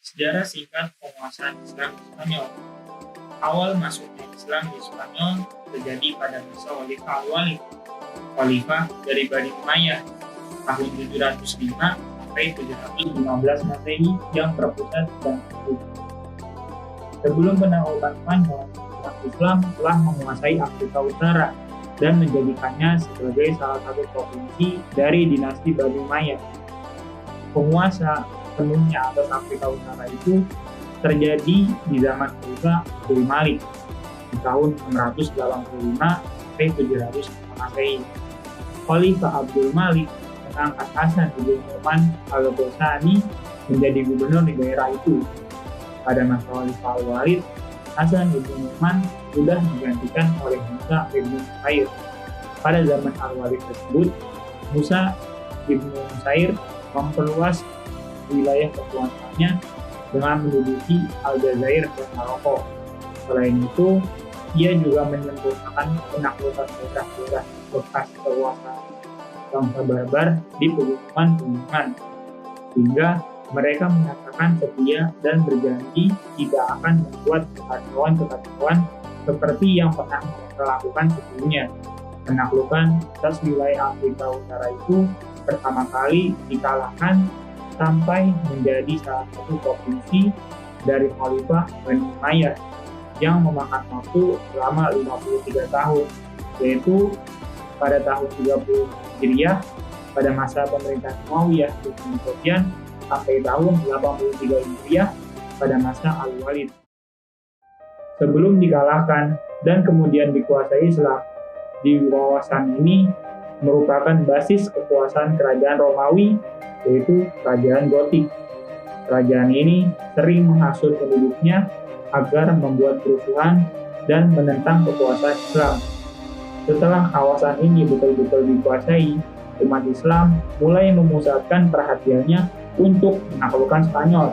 Sejarah singkat penguasaan Islam di Spanyol. Awal masuknya Islam di Spanyol terjadi pada masa Khalifah Al-Walid, khalifah dari Bani Umayyah, tahun 705 sampai 715 Masehi yang berpusat dan Turki. Sebelum penaklukan Spanyol, umat Islam telah menguasai Afrika Utara dan menjadikannya sebagai salah satu provinsi dari dinasti Bani Umayyah. Penguasa penuhnya atas Afrika Utara itu terjadi di zaman Khalifah Abdul Malik di tahun 685 sampai 700 Masehi. Khalifah Abdul Malik mengangkat Hasan bin Nu'man al-Ghazani menjadi gubernur di daerah itu. Pada masa Khalifah Al-Walid, Hasan bin Nu'man sudah digantikan oleh Musa bin Nusair. Pada zaman Al-Walid tersebut, Musa bin Nusair memperluas wilayah kekuasaannya dengan menduduki Aljazair dan Maroko. Selain itu, ia juga menyempurnakan penaklukan daerah-daerah bekas kekuasaan bangsa barbar di pegunungan-pegunungan, sehingga mereka menyatakan setia dan berjanji tidak akan membuat kekacauan-kekacauan seperti yang pernah mereka lakukan sebelumnya. Penaklukan atas wilayah Afrika Utara itu pertama kali dikalahkan sampai menjadi salah satu provinsi dari Khalifah Bani Umayyah yang memakan waktu selama 53 tahun, yaitu pada tahun 30 Hijriah pada masa pemerintahan Umayyah bin Sufyan sampai tahun 83 Hijriah pada masa Al-Walid. Sebelum dikalahkan dan kemudian dikuasai Islam, di kawasan ini merupakan basis kekuasaan kerajaan Romawi, yaitu kerajaan Gotik. Kerajaan ini sering menghasut penduduknya agar membuat kerusuhan dan menentang kekuasaan Islam. Setelah kawasan ini betul-betul dikuasai, umat Islam mulai memusatkan perhatiannya untuk menaklukkan Spanyol.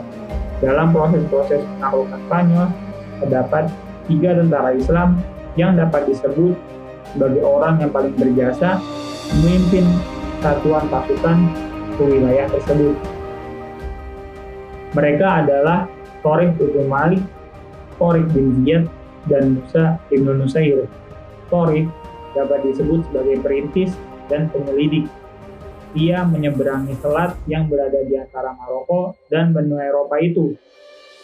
Dalam proses-proses penaklukan Spanyol, terdapat 3 tentara Islam yang dapat disebut sebagai orang yang paling berjasa memimpin satuan pasukan ke wilayah tersebut. Mereka adalah Tariq bin Malik, Tariq bin Ziyad, dan Musa bin Nusair. Tariq dapat disebut sebagai perintis dan penyelidik. Ia menyeberangi selat yang berada di antara Maroko dan benua Eropa itu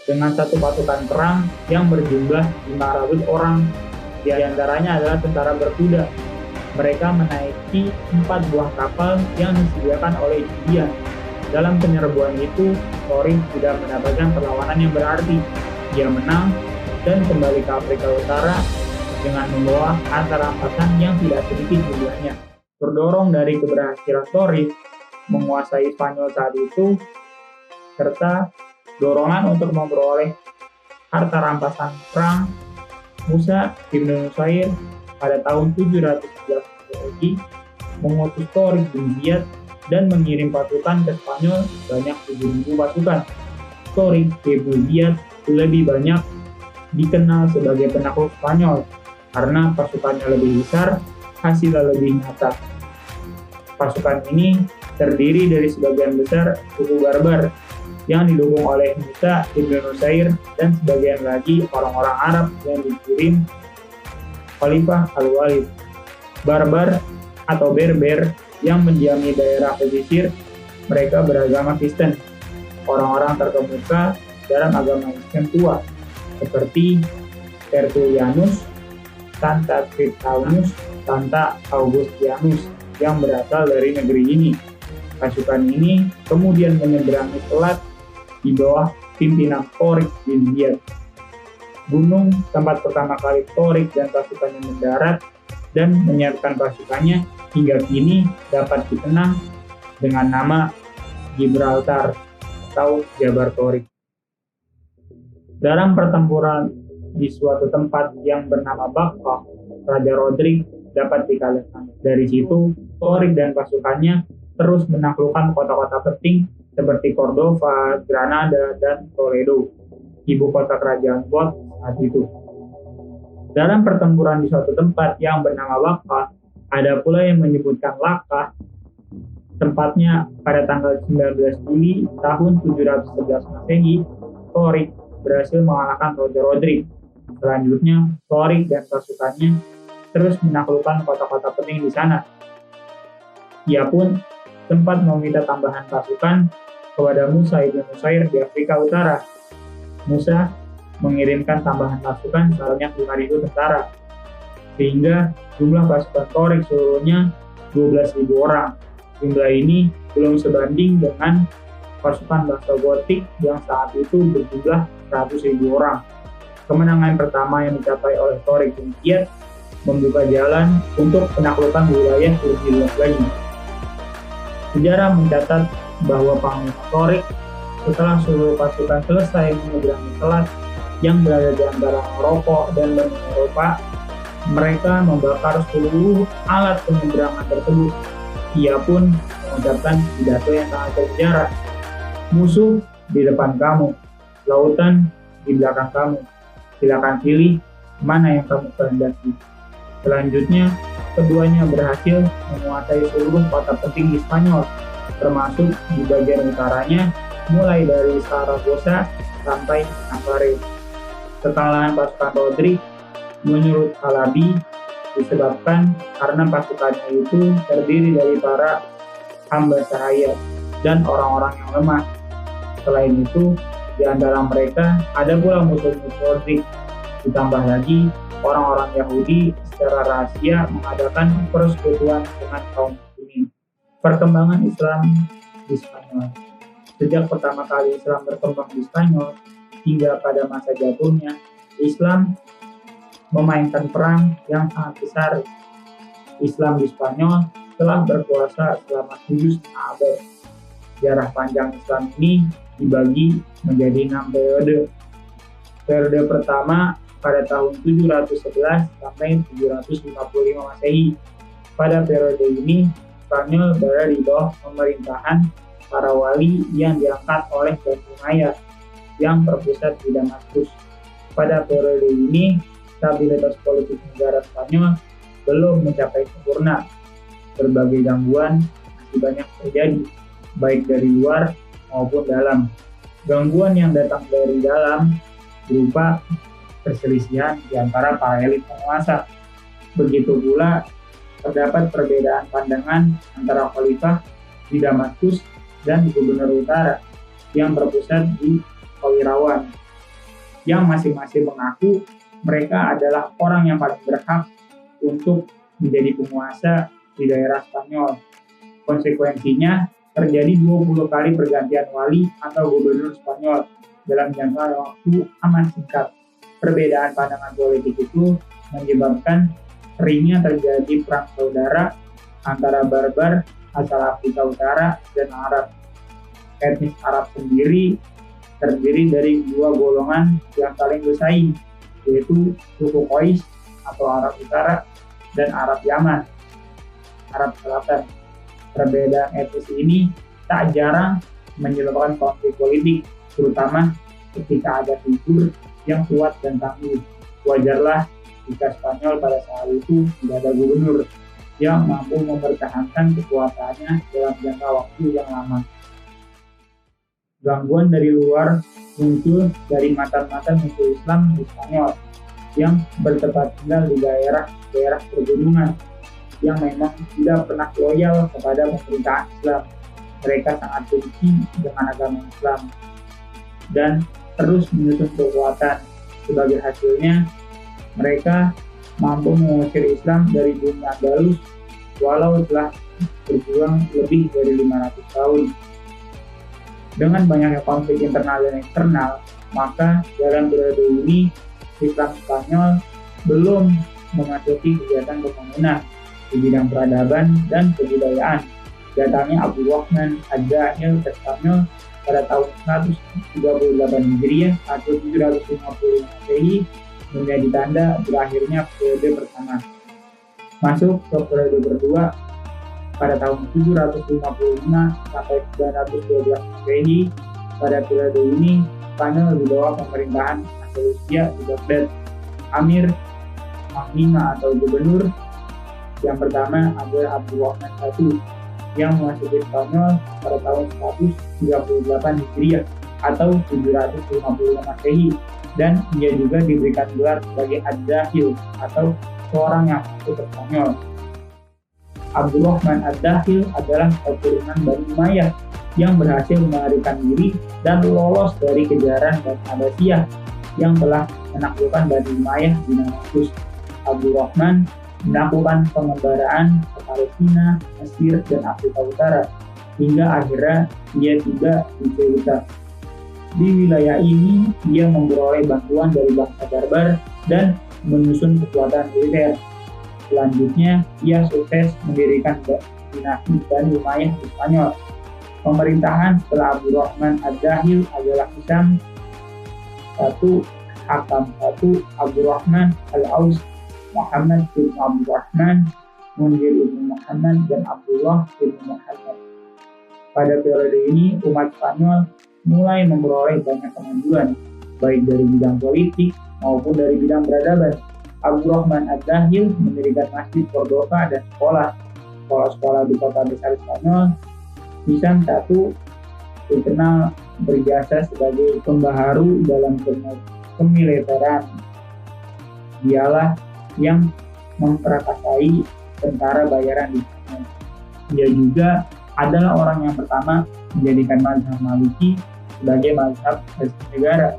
dengan satu pasukan perang yang berjumlah 500 orang. Di antaranya adalah tentara berkuda. Mereka menaiki 4 buah kapal yang disediakan oleh Julian. Dalam penyerbuan itu, Tariq tidak mendapatkan perlawanan yang berarti. Dia menang dan kembali ke Afrika Utara dengan membawa harta rampasan yang tidak sedikit jumlahnya. Terdorong dari keberhasilan Tariq menguasai Spanyol saat itu, serta dorongan untuk memperoleh harta rampasan perang, Musa bin Nusair pada tahun 711 Masehi mengutus Tariq bin Ziyad dan mengirim pasukan ke Spanyol sebanyak 7.000 pasukan. Tariq bin Ziyad lebih banyak dikenal sebagai penakluk Spanyol karena pasukannya lebih besar, hasilnya lebih nyata. Pasukan ini terdiri dari sebagian besar suku barbar yang didukung oleh Musa bin Nusair dan sebagian lagi orang-orang Arab yang dikirim Khalifah Al-Walid. Barbar atau Berber yang mendiami daerah pesisir, mereka beragama Kristen. Orang-orang terkemuka dalam agama Kristen tua seperti Tertullianus, Santa Triftanus, Santa Augustianus yang berasal dari negeri ini. Pasukan ini kemudian menyeberangi selat di bawah pimpinan Tariq bin Ziyad. Gunung tempat pertama kali Tariq dan pasukannya mendarat dan menyiapkan pasukannya hingga kini dapat dikenang dengan nama Gibraltar atau Jabar Tariq. Dalam pertempuran di suatu tempat yang bernama Bakka, Raja Rodrik dapat dikalahkan. Dari situ, Tariq dan pasukannya terus menaklukkan kota-kota penting seperti Cordova, Granada, dan Toledo, ibu kota kerajaan Goth saat itu. Dalam pertempuran di suatu tempat yang bernama Bakka, ada pula yang menyebutkan Laka, tempatnya pada tanggal 19 Juli tahun 711 Masehi, Torik berhasil mengalahkan Roger Rodrik. Selanjutnya, Torik dan pasukannya terus menaklukkan kota-kota penting di sana. Ia pun sempat meminta tambahan pasukan kepada Musa ibn Nusair di Afrika Utara. Musa mengirimkan tambahan pasukan sebanyak 5.000 tentara, sehingga jumlah pasukan Torik seluruhnya 12.000 orang. Jumlah ini belum sebanding dengan pasukan bangsa Gotik yang saat itu berjumlah 100.000 orang. Kemenangan pertama yang dicapai oleh Torik dan Kiat membuka jalan untuk penaklukan wilayah lebih luas lagi. Sejarah mencatat bahwa Panglima Torik setelah seluruh pasukan selesai menyeberangi selat yang berada di antara Maroko dan benua Eropa, mereka membakar seluruh alat penyeberangan tersebut. Ia pun mengucapkan pidato yang sangat bersejarah. Musuh di depan kamu, lautan di belakang kamu. Silakan pilih mana yang kamu kehendaki. Selanjutnya, keduanya berhasil menguasai seluruh kota penting di Spanyol, termasuk di bagian utaranya, mulai dari Saragossa sampai Navarre. Kekalahan pasukan Rodrik menurut Halabi disebabkan karena pasukannya itu terdiri dari para hamba sahaya dan orang-orang yang lemah. Selain itu, di antara mereka ada pula musuh-musuh Rodrik. Ditambah lagi, orang-orang Yahudi secara rahasia mengadakan persekutuan dengan kaum Muslimin. Perkembangan Islam di Spanyol. Sejak pertama kali Islam berkembang di Spanyol hingga pada masa jatuhnya, Islam memainkan peran yang sangat besar. Islam di Spanyol telah berkuasa selama 7,5 abad. Sejarah panjang Islam ini dibagi menjadi 6 periode. Periode pertama pada tahun 711 sampai 755 Masehi. Pada periode ini, Spanyol berada di bawah pemerintahan para wali yang diangkat oleh Bani Umayyah yang terpusat di Damaskus. Pada periode ini, stabilitas politik negara Spanyol belum mencapai sempurna. Berbagai gangguan masih banyak terjadi, baik dari luar maupun dalam. Gangguan yang datang dari dalam berupa perselisihan di antara para elit penguasa. Begitu pula terdapat perbedaan pandangan antara khalifah di Damaskus dan gubernur utara yang berpusat di Kawirawan, yang masing-masing mengaku mereka adalah orang yang paling berhak untuk menjadi penguasa di daerah Spanyol. Konsekuensinya, terjadi 20 kali pergantian wali atau gubernur Spanyol dalam jangka waktu amat singkat. Perbedaan pandangan politik itu menyebabkan seringnya terjadi perang saudara antara barbar asal Afrika Utara dan Arab. Etnis Arab sendiri terdiri dari dua golongan yang saling bersaing, yaitu suku Qais atau Arab Utara dan Arab Yaman, Arab Selatan. Perbedaan etnis ini tak jarang menyebabkan konflik politik, terutama ketika ada figur yang kuat dan tangguh. Wajarlah jika Spanyol pada saat itu tidak ada gubernur yang mampu mempertahankan kekuasaannya dalam jangka waktu yang lama. Gangguan dari luar muncul dari mantan-mantan musuh Islam di Spanyol yang bertempat tinggal di daerah pergunungan yang memang tidak pernah loyal kepada pemerintahan Islam. Mereka sangat benci dengan agama Islam dan terus menyusun kekuatan. Sebagai hasilnya, mereka mampu mengusir Islam dari bumi Andalus walau telah berjuang lebih dari 500 tahun. Dengan banyaknya konflik internal dan eksternal, maka dalam periode ini Islam Spanyol belum memasuki kegiatan pembangunan di bidang peradaban dan kebudayaan. Datangnya Abdurrahman Ad-Dahil ke Spanyol pada tahun 138 Hijriah atau 750 Masehi menjadi tanda berakhirnya periode pertama. Masuk ke periode kedua pada tahun 755 sampai 912 Masehi. Pada periode ini, Spanyol di bawah pemerintahan Andalusia di Baghdad. Amir Panglima atau gubernur yang pertama adalah Abdurrahman I yang memasuki Spanyol pada tahun 138 Hijriah. atau 755 Masehi, dan ia juga diberikan gelar sebagai Ad-Dakhil atau seorang yang masuk ke Spanyol. Abdurrahman Ad-Dakhil adalah keturunan Bani Umayyah yang berhasil melarikan diri dan lolos dari kejaran Bani Abbasiyah yang telah menaklukkan Bani Umayyah di Damaskus. Abdurrahman melakukan pengembaraan ke Palestina, Mesir, dan Afrika Utara, hingga akhirnya ia tiba di Ceuta. Di wilayah ini, ia memperoleh bantuan dari bangsa Barbar dan menyusun kekuatan militer. Selanjutnya, ia sukses mendirikan dinasti Bani Umayyah di Spanyol. Pemerintahan setelah Abdurrahman Ad-Dakhil adalah Hisam I, Hakam I, Abdurrahman Al-Aus, Muhammad bin Abdurrahman, Munzir bin Muhammad, dan Abdullah bin Muhammad. Pada periode ini, umat Spanyol mulai memperoleh banyak kemajuan, baik dari bidang politik maupun dari bidang peradaban. Abdurrahman Ad-Dakhil mendirikan masjid Cordova dan sekolah-sekolah di kota besar Spanyol. Hisam I dikenal berjasa sebagai pembaharu dalam kemiliteran. Dialah yang memperakasai tentara bayaran di Spanyol. Dia juga adalah orang yang pertama menjadikan mazhab Maliki sebagai mazhab resmi negara.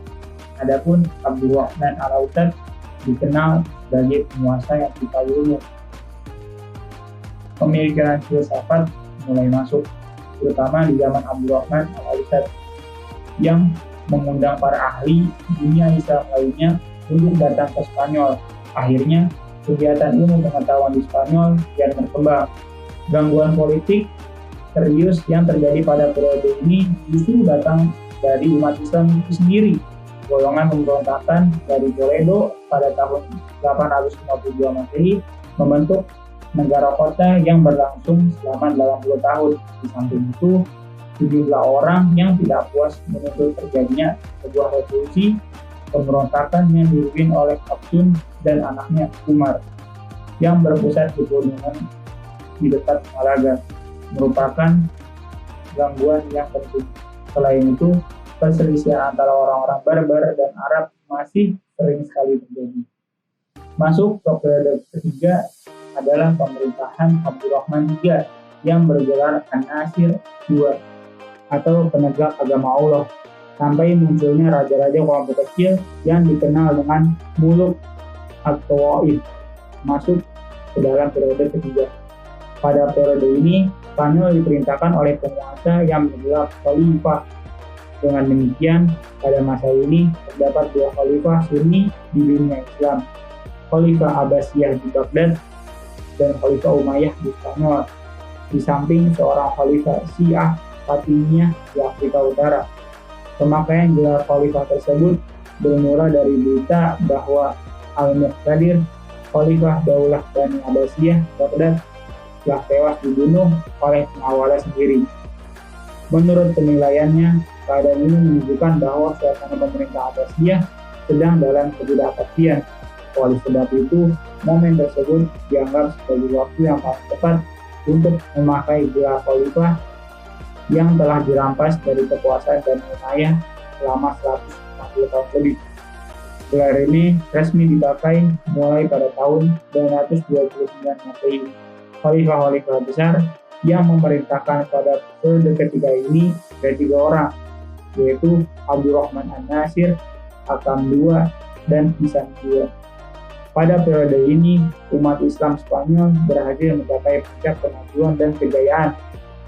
Adapun Abdurrahman Al-Awsat dikenal sebagai penguasa yang paling umum. Pemikiran filsafat mulai masuk, terutama di zaman Abdurrahman Al-Awsat, yang mengundang para ahli dunia Islam lainnya untuk datang ke Spanyol. Akhirnya, kegiatan ilmu pengetahuan di Spanyol kian berkembang. Gangguan politik serius yang terjadi pada periode ini justru datang dari umat Islam itu sendiri. Golongan pemberontakan dari Toledo pada tahun 852 Masehi membentuk negara kota yang berlangsung selama 80 tahun. Di samping itu, sejumlah orang yang tidak puas menuntut terjadinya sebuah revolusi pemberontakan yang dipimpin oleh Hafsun dan anaknya Umar yang berpusat di pegunungan di dekat Malaga, merupakan gangguan yang penting. Selain itu, perselisihan antara orang-orang Barbar dan Arab masih sering sekali terjadi. Masuk ke periode ketiga adalah pemerintahan Abdurrahman III yang bergelar An-Nasir II atau penegak agama Allah, sampai munculnya raja-raja kelompok kecil yang dikenal dengan Muluk At-Tawaif masuk ke dalam periode ketiga. Pada periode ini, Spanyol diperintahkan oleh penguasa yang bergelar khalifah. Dengan demikian, pada masa ini terdapat dua khalifah Sunni di dunia Islam, Khalifah Abbasiyah di Baghdad dan Khalifah Umayyah di Spanyol, di samping seorang Khalifah Syiah Fatimiyah di Afrika Utara. Pemakaian gelar khalifah tersebut bermula dari berita bahwa Al-Muqtadir, Khalifah Daulah Bani Abbasiyah Baghdad, telah tewas dibunuh oleh pengawalnya sendiri. Menurut penilaiannya, keadaan ini menunjukkan bahwa suasana pemerintah Abbasiyah sedang dalam ketidakpastian. Oleh sebab itu, momen tersebut dianggap sebagai waktu yang paling tepat untuk memakai gelar khalifah yang telah dirampas dari kekuasaan Bani Umayyah selama 140 tahun lebih. Gelar ini resmi dipakai mulai pada tahun 229 Masehi. Khalifah-khalifah besar yang memerintahkan pada periode ketiga ini ada 3 orang, yaitu Abdurrahman An-Nasir, Hakam II, dan Hisam II. Pada periode ini, umat Islam Spanyol berhasil mencapai puncak kemajuan dan kejayaan.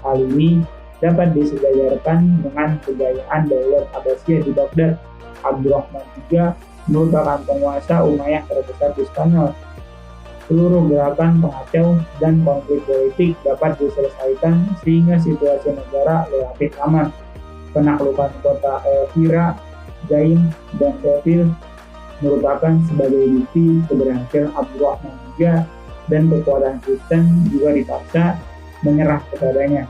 Hal ini dapat disejajarkan dengan kejayaan Daulat Abbasiyah di Baghdad. Abdurrahman III merupakan penguasa Umayyah terbesar di Spanyol. Seluruh gerakan pengacau dan konflik politik dapat diselesaikan sehingga situasi negara relatif aman. Penaklukan kota Elvira, Jaim, dan Seville merupakan sebagai bukti keberhasilan Abdurrahman III, dan kekuatan Kristen juga dipaksa menyerah kepadanya.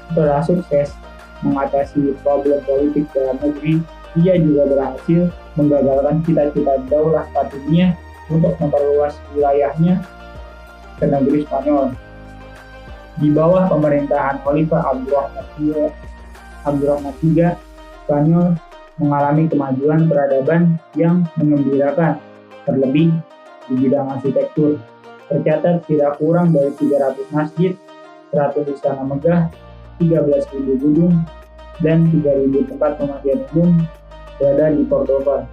Setelah sukses mengatasi problem politik dalam negeri, ia juga berhasil menggagalkan cita-cita Daulah Fatimiyah untuk memperluas wilayahnya ke negeri Spanyol. Di bawah pemerintahan Khalifah Abdurrahman III, Spanyol mengalami kemajuan peradaban yang mengembirakan, terlebih di bidang arsitektur. Tercatat tidak kurang dari 300 masjid, 100 istana megah, 13.000 gedung, dan 3.000 tempat pengajian umum berada di Cordoba.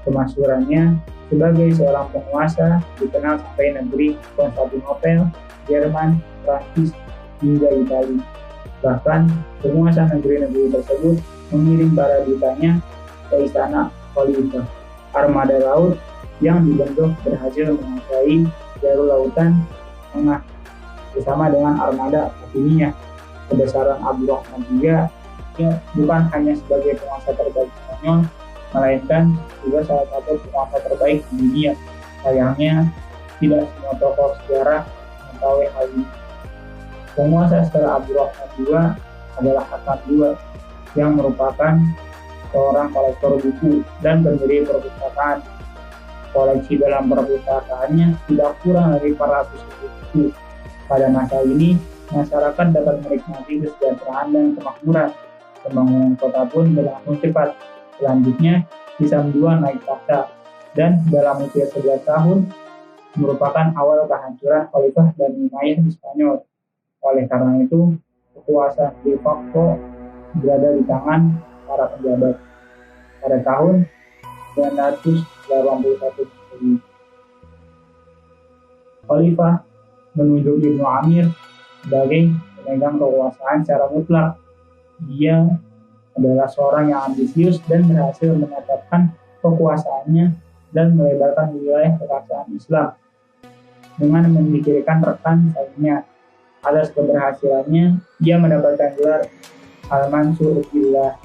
Kemasyhurannya sebagai seorang penguasa dikenal sampai negeri Konstantinopel, Jerman, Prancis, hingga Italia. Bahkan penguasa negeri-negeri tersebut mengirim para dutanya ke istana Khalifah. Armada laut yang dibentuk berhasil menguasai jalur lautan tengah bersama dengan armada Lapinia. Kebesaran Abdurrahman III bukan hanya sebagai penguasa terbaik Spanyol, melainkan juga salah satu penguasa terbaik di dunia. Sayangnya, tidak semua tokoh sejarah mengetahui hal ini. Penguasa setelah Abdurrahman II adalah Hasan II, yang merupakan seorang kolektor buku dan pendiri perpustakaan. Koleksi dalam perpustakaannya tidak kurang dari 400 buku. Pada masa ini, masyarakat dapat menikmati kesejahteraan dan kemakmuran. Pembangunan kota pun berlangsung cepat. Selanjutnya, Hisam II naik takhta, dan dalam usia 11 tahun merupakan awal kehancuran Khalifah dan Umayyah di Spanyol. Oleh karena itu, kekuasaan de facto berada di tangan para pejabat. Pada tahun 981 Khalifah menunjuk Ibnu Amir sebagai pemegang kekuasaan secara mutlak. Dia adalah seorang yang ambisius dan berhasil menetapkan kekuasaannya dan melebarkan wilayah kekuasaan Islam dengan memikirkan rekan saingnya. Atas keberhasilannya, ia mendapatkan gelar Al-Mansur Billah.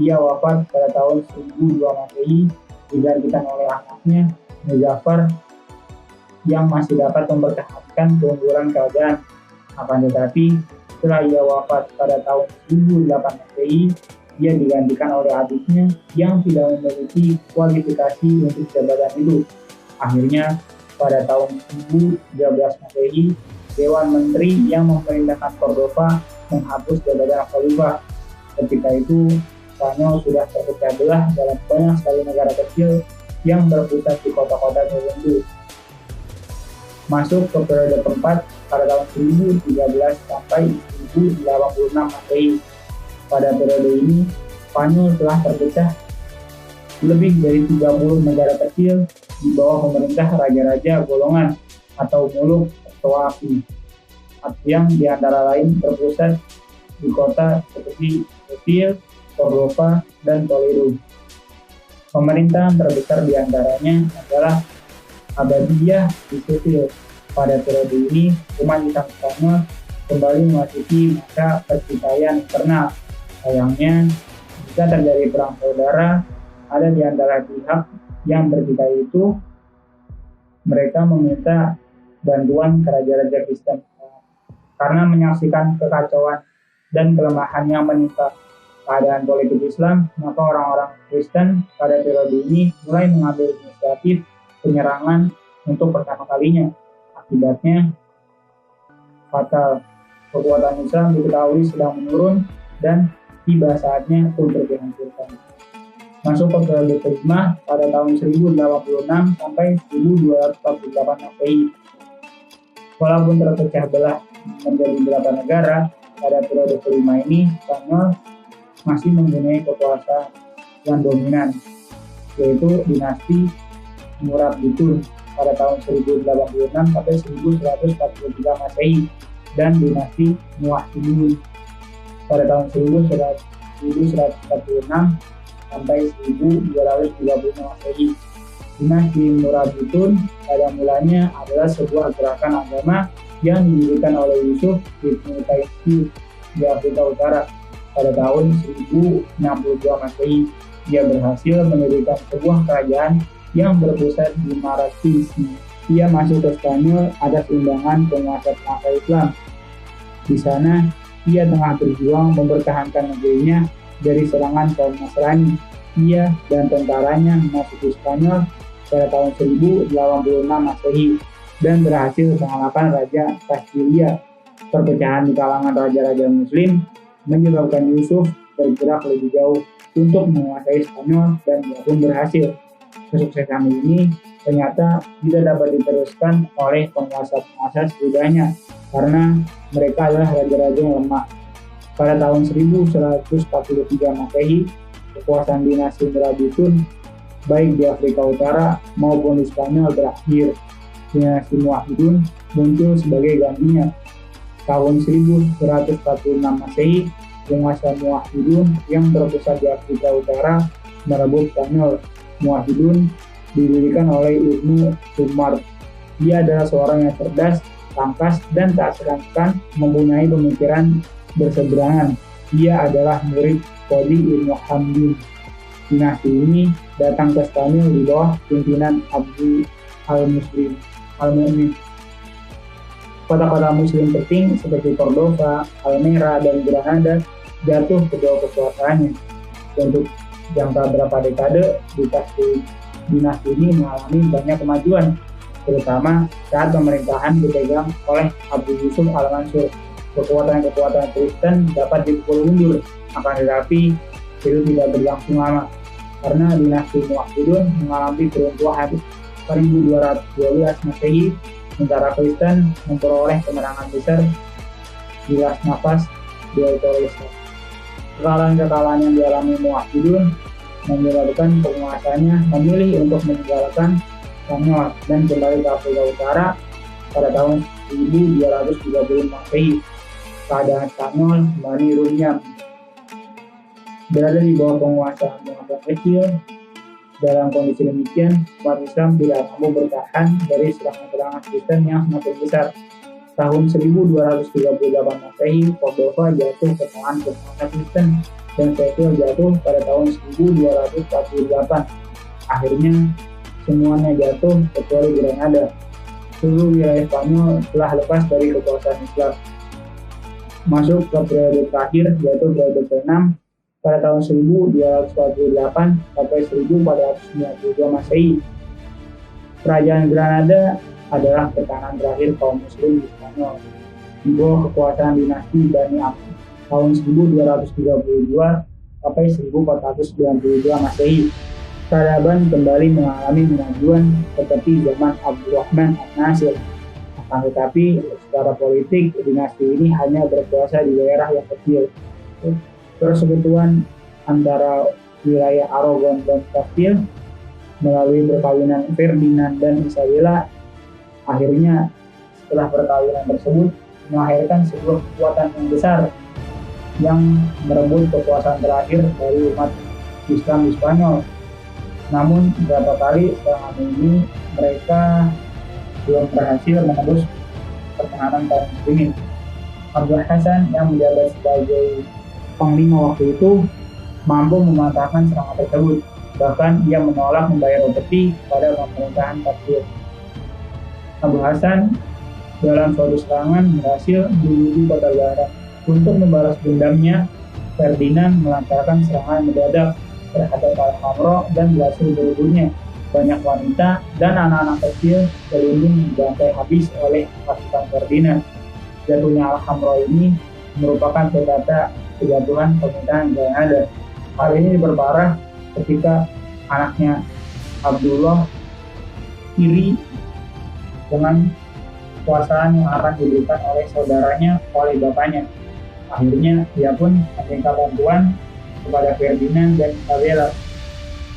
Ia wafat pada tahun 1002 Masehi, digantikan oleh anaknya Muzaffar yang masih dapat mempertahankan keunggulan kerajaan. Akan tetapi, setelah ia wafat pada tahun 1008 Masehi, ia digantikan oleh adiknya yang tidak memiliki kualifikasi untuk jabatan itu. Akhirnya, pada tahun 1013 Masehi, Dewan Menteri yang memerintahkan Cordoba menghapus jabatan Khalifah. Ketika itu, Spanyol sudah terpecah belah dalam banyak sekali negara kecil yang berpusat di kota-kota tertentu. Masuk ke periode keempat pada tahun 1013 sampai 1086 Masehi. Pada periode ini, Spanyol telah terpecah lebih dari 30 negara kecil di bawah pemerintah raja-raja golongan atau muluk Toafi, yang diantara lain berpusat di kota seperti Seville, Cordoba, dan Toledo. Pemerintahan terbesar diantaranya adalah Abbadiyah di Seville. Pada periode ini, umat Islam Spanyol kembali memasuki masa pertikaian internal. Sayangnya, jika terjadi perang saudara, ada di antara pihak yang bertikai itu, mereka meminta bantuan ke raja-raja Kristen. Karena menyaksikan kekacauan dan kelemahan yang menimpa keadaan politik Islam, maka orang-orang Kristen pada periode ini mulai mengambil inisiatif penyerangan untuk pertama kalinya. Akibatnya fatal. Kekuatan Islam diketahui sedang menurun dan tiba saatnya untuk dihancurkan. Masuk ke periode kelima pada tahun 1086 sampai 1248 Masehi. Walaupun terpecah belah menjadi beberapa negara, pada periode kelima ini Spanyol masih mempunyai kekuasaan yang dominan, yaitu dinasti Murabitun pada tahun 1086 sampai 1143 Masehi dan dinasti Muwahhidun pada tahun 1146 sampai 1230 Masehi. Dinasti Murabitun pada mulanya adalah sebuah gerakan agama yang didirikan oleh Yusuf Ibnu Taisir di Afrika Utara. Pada tahun 1062 Masehi, dia berhasil mendirikan sebuah kerajaan yang berpusat di Marrakesh. Ia masuk ke Spanyol atas undangan penguasa-penguasa Islam. Di sana, ia tengah berjuang mempertahankan negerinya dari serangan kaum Nasrani. Ia dan tentaranya memasuki Spanyol pada tahun 1086 Masehi dan berhasil mengalahkan Raja Castilla. Perpecahan di kalangan raja-raja Muslim menyebabkan Yusuf bergerak lebih jauh untuk menguasai Spanyol dan ia pun berhasil. Kesuksesan ini ternyata tidak dapat diteruskan oleh penguasa-penguasa sesudahnya karena mereka adalah raja-raja yang lemah. Pada tahun 1143 Masehi, kekuasaan dinasti Merabitun baik di Afrika Utara maupun di Spanyol berakhir. Dinasti Muwahhidun muncul sebagai gantinya. Tahun 1146 Masehi, penguasa Muwahhidun yang terpusat di Afrika Utara merebut Spanyol. Muwahhidun didirikan oleh Ibnu Umar. Dia adalah seorang yang cerdas, tangkas, dan tak segan-segan mempunyai pemikiran berseberangan. Dia adalah murid Qadi Ibnu Hamdin. Dinasti ini datang ke Spanyol di bawah pimpinan Abdul Al-Mu'min. Kota-kota Muslim penting seperti Cordova, Almera, dan Granada jatuh ke bawah kekuasaannya. Untuk jangka berapa dekade, dinasti ini mengalami banyak kemajuan, terutama saat pemerintahan dipegang oleh Abu Yusuf Al-Mansur. Kekuatan-kekuatan Kristen dapat dipukul mundur, akan tetapi itu tidak berlangsung lama, karena dinasti Muwahhidun mengalami keruntuhan 1212 Masehi, sementara Kristen memperoleh kemenangan besar di Las Navas di Autolesa. Kekalahan-kekalahan yang dialami Muwahhidun menyebabkan penguasanya memilih untuk meninggalkan Spanyol dan kembali ke Afrika Utara pada tahun 1230 Masehi. Keadaan Spanyol kembali runyam. Berada di bawah penguasaan penguasa kecil, dalam kondisi demikian, umat Islam tidak mampu bertahan dari serangan-serangan Kristen yang semakin besar. Tahun 1238 Masehi, Cordova jatuh ke tangan penguasa Kristen dan Seville jatuh pada tahun 1248. Akhirnya, semuanya jatuh kecuali Granada. Seluruh wilayah Spanyol telah lepas dari kekuasaan Islam. Masuk ke periode terakhir, yaitu periode ke-6, pada tahun 1248 sampai 1492 Masehi. Kerajaan Granada adalah tekanan terakhir kaum muslim di Spanyol. Di bawah kekuasaan dinasti Bani Abbas tahun 1232 sampai 1492 Masehi. Peradaban kembali mengalami kemajuan seperti zaman Abdurrahman An-Nasir. Akan tetapi, secara politik, dinasti ini hanya berkuasa di daerah yang kecil. Persekutuan antara wilayah Aragon dan Castile melalui perkawinan Ferdinand dan Isabella, akhirnya setelah perkawinan tersebut melahirkan sebuah kekuatan yang besar yang merebut kekuasaan terakhir dari umat Islam di Spanyol. Namun beberapa kali serangan ini mereka belum berhasil menembus pertahanan kaum muslimin. Abdul Hasan yang menjabat sebagai panglima waktu itu mampu mematahkan serangan tersebut. Bahkan ia menolak membayar upeti pada pemerintahan Castile. Abu Hasan dalam suatu serangan berhasil menuju kota Zahra. Untuk membalas dendamnya, Ferdinand melancarkan serangan mendadak terhadap Al-Hamra dan berhasil berebutnya. Banyak wanita dan anak-anak kecil berunding dibantai habis oleh pasukan Ferdinand. Jatuhnya Al-Hamra ini merupakan tanda kejatuhan pemerintahan Granada. Hal ini diperparah ketika anaknya Abdullah iri dengan kekuasaan yang akan diberikan oleh saudaranya oleh bapaknya. Akhirnya ia pun meminta bantuan kepada Ferdinand dan Isabella.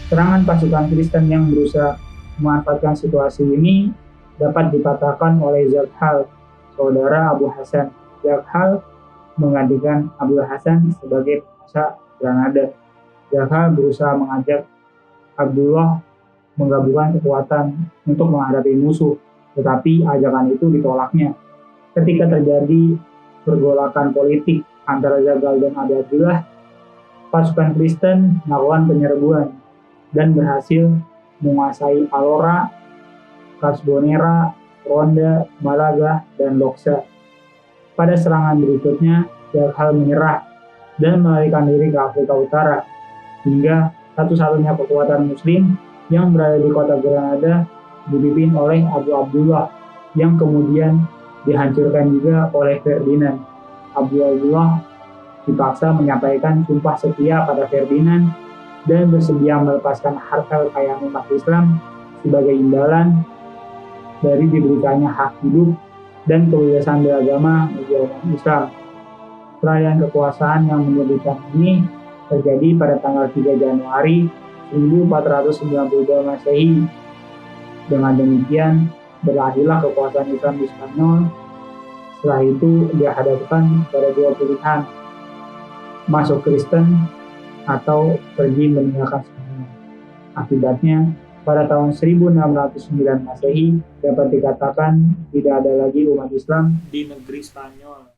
Serangan pasukan Kristen yang berusaha memanfaatkan situasi ini dapat dipatahkan oleh Zaghal, saudara Abu Hasan. Zaghal menggantikan Abu Hasan sebagai penguasa Granada. Zaghal berusaha mengajak Abdullah menggabungkan kekuatan untuk menghadapi musuh, tetapi ajakan itu ditolaknya. Ketika terjadi pergolakan politik antara Zaghal dan Abdullah, pasukan Kristen melakukan penyerbuan dan berhasil menguasai Alora, Carbonera, Ronda, Malaga, dan Loxa. Pada serangan berikutnya, Zaghal menyerah dan melarikan diri ke Afrika Utara, hingga satu-satunya kekuatan Muslim yang berada di kota Granada dipimpin oleh Abu Abdullah, yang kemudian dihancurkan juga oleh Ferdinand. Abu Abdullah dipaksa menyampaikan sumpah setia pada Ferdinand dan bersedia melepaskan harta kekayaan umat Islam sebagai imbalan dari diberikannya hak hidup dan kebebasan beragama bagi umat Islam. Perayaan kekuasaan yang menyedihkan ini terjadi pada tanggal 3 Januari 1492 Masehi. Dengan demikian, berakhirlah kekuasaan Islam di Spanyol. Setelah itu, dia hadapkan pada dua pilihan, masuk Kristen atau pergi meninggalkan Spanyol. Akibatnya, pada tahun 1609 Masehi dapat dikatakan tidak ada lagi umat Islam di negeri Spanyol.